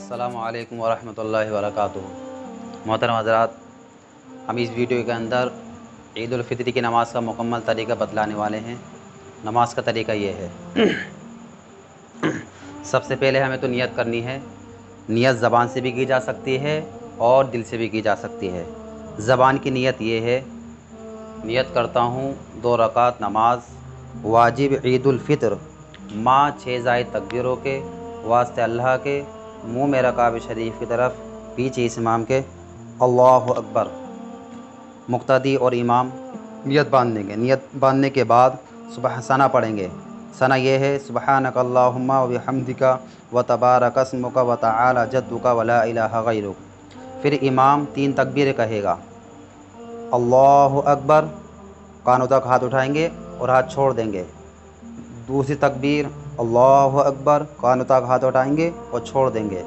अस्सलामु अलैकुम वरहमतुल्लाहि वबरकातुहू। मोहतरम हज़रात, हम इस वीडियो के अंदर ईद उल फितर की नमाज़ का मुकम्मल तरीक़ा बतलाने वाले हैं। नमाज का तरीक़ा ये है, सबसे पहले हमें तो नियत करनी है। नियत ज़बान से भी की जा सकती है और दिल से भी की जा सकती है। ज़बान की नियत ये है, नियत करता हूँ 2 रकात नमाज वाजिब ईद उल फितर माँ 6 ज़ायद तकबीरों के वास्ते अल्लाह के, मुँह में रकाब शरीफ की तरफ, पीछे इस इमाम के, अल्लाहु अकबर। मुक्तदी और इमाम नियत बांध देंगे। नियत बांधने के बाद सुबह सना पढ़ेंगे। सना ये है, सुब्हानक अल्लाहुम्मा व बिहम्दिका व तबारक अस्मुका व तआला जद्दुका व ला इलाहा गैरुक। फिर इमाम 3 तकबीरें कहेगा। अल्लाहु अकबर, कानों तक हाथ उठाएंगे और हाथ छोड़ देंगे। दूसरी तकबीर अल्लाहु अकबर, कानों तक हाथ उठाएंगे और छोड़ देंगे।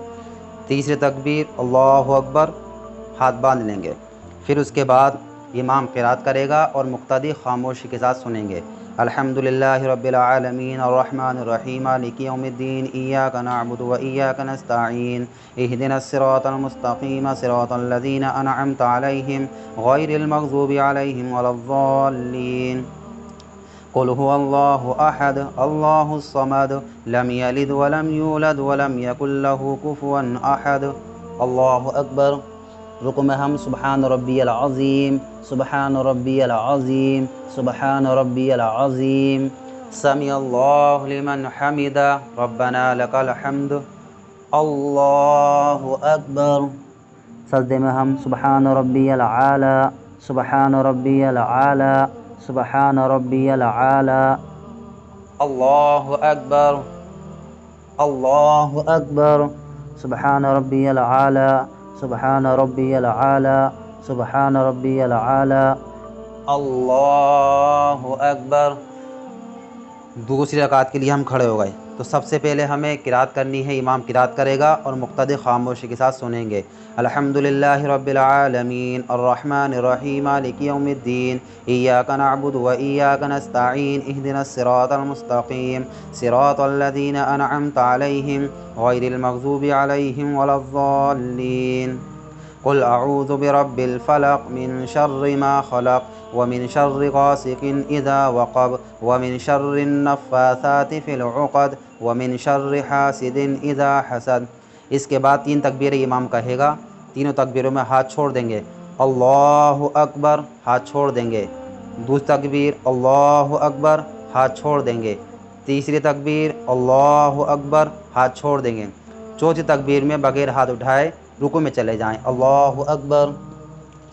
तीसरी तकबीर अल्लाहु अकबर, हाथ बांध लेंगे। फिर उसके बाद इमाम क़िरात करेगा और मुक्तदी खामोशी के साथ सुनेंगे। अल्हम्दुलिल्लाहि रब्बिल आलमीन अर्रहमानिर रहीम मालिकि यौमिद्दीन इय्याका नअबुदु व इय्याका नस्तईन इहदिनस सिरातल मुस्तक़ीम सिरातल लज़ीना अनअमता अलैहिम गैरिल मग़ज़ूबि अलैहिम वलद्दाल्लीन। क़ुल हुवल्लाहु अहद अल्लाहुस समद लम यलिद वलम यूलद वलम यकुल लहू कुफुवन अहद। अल्लाहु अकबर। रुकू में हम सुब्हान रब्बियल अज़ीम, सुब्हान रब्बियल अज़ीम, सुब्हान रब्बियल अज़ीम, समी अल्लाहु लिमन हमिदा, रब्बना लकल हम्द, अल्लाहु अकबर। सजदे में हम सुब्हान रब्बियल आला, सुब्हान रब्बियल आला, सुब्हान रब्बियल आला, अल्लाहु अकबर, अल्लाहु अकबर, सुब्हान रब्बियल आला, सुब्हान रब्बियल आला, सुब्हान रब्बियल आला, अल्लाहु अकबर। दूसरी रकात के लिए हम खड़े हो गए। तो सबसे पहले हमें क़िरात करनी है। इमाम क़िरात करेगा और मुक्तदी खामोशी के साथ सुनेंगे। अल्हम्दुलिल्लाहि रब्बिल आलमीन अर्रहमानिर रहीम मालिकि यौमिद्दीन इय्याका नअबुदु व इय्याका नस्तईन इहदिनस सिरातल मुस्तक़ीम सिरातल लज़ीना अनअमता अलैहिम गैरिल मग़ज़ूबि अलैहिम वलद्दाल्लीन। क़ुल अऊज़ु बिरब्बिल फ़लक़ मिन शर्रि मा ख़लक़ व मिन शर्रि गासिक़िन इज़ा वक़ब व मिन शर्रिन नफ़्फ़ासाति फ़िल उक़द व मिन शर्रि हासिदिन इज़ा हसद। इसके बाद 3 तकबीरें इमाम कहेगा। तीनों तकबीरों में हाथ छोड़ देंगे। अल्लाहु अकबर, हाथ छोड़ देंगे। दूसरी तकबीर अल्लाहु अकबर, हाथ छोड़ देंगे। तीसरी तकबीर अल्लाहु अकबर, हाथ छोड़ देंगे। चौथी तकबीर में बगैर हाथ उठाए रुकू में चले जाएं। अल्लाहु अकबर,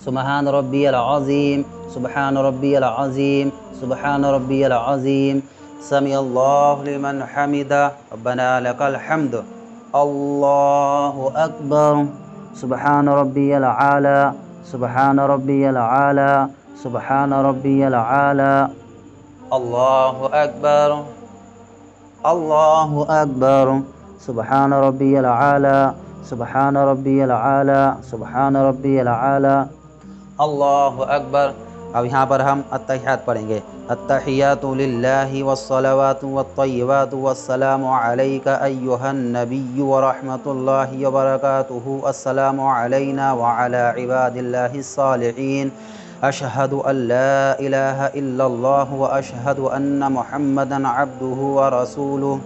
सुब्हान रब्बियल अज़ीम, सुब्हान रब्बियल अज़ीम, सुब्हान रब्बियल अज़ीम, समी अल्लाहु लिमन हमिदा, रब्बना लकल हम्द, अल्लाहु अकबर, सुब्हान रब्बियल आला, सुब्हान रब्बियल आला, सुब्हान रब्बियल आला, अल्लाहु अकबर, अल्लाहु अकबर, सुब्हान रब्बियल आला, सुब्हान रब्बियल आला, सुब्हान रब्बियल आला, अल्लाहु अकबर। अब यहाँ पर हम अत्तहियात पढ़ेंगे। अत्तहियातु लिल्लाहि वस्सलावातु वत्तय्यिबातु वस्सलामु अलैका अय्युहन नबिय्यु व रहमतुल्लाहि व बरकातुहू, अस्सलामु अलैना व अला इबादिल्लाहिस सालिहीन, अशहदु अल्ला इलाहा इल्लल्लाह व अशहदु अन्ना मुहम्मदन अब्दुहु व रसूलुहु।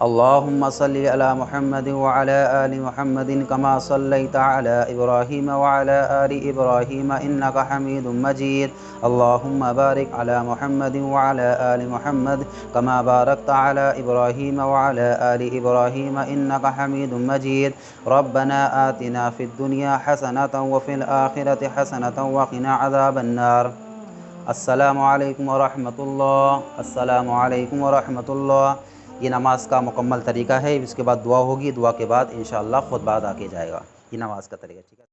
अल्लाहुम्मा सल्लि अला मुहम्मदिन व अला आलि मुहम्मदिन कमा सल्लैता अला इब्राहीम व अला आलि इब्राहीम इन्नका हमीदुम मजीद। अल्लाहुम्मा बारिक अला मुहम्मदिन व अला आलि मुहम्मद कमा बारकता अला इब्राहीम व अला आलि इब्राहीम इन्नका हमीदुम मजीद। रब्बना आतिना फिद दुनिया हसनतन व फिल आखिरति हसनतन व क़िना अज़ाबन नार। अस्सलामु अलैकुम व रहमतुल्लाह, अस्सलामु अलैकुम व रहमतुल्लाह। ये नमाज का मुकम्मल तरीका है। इसके बाद दुआ होगी। दुआ के बाद इंशाअल्लाह खुतबा अदा किया जाएगा। ये नमाज का तरीका, ठीक है।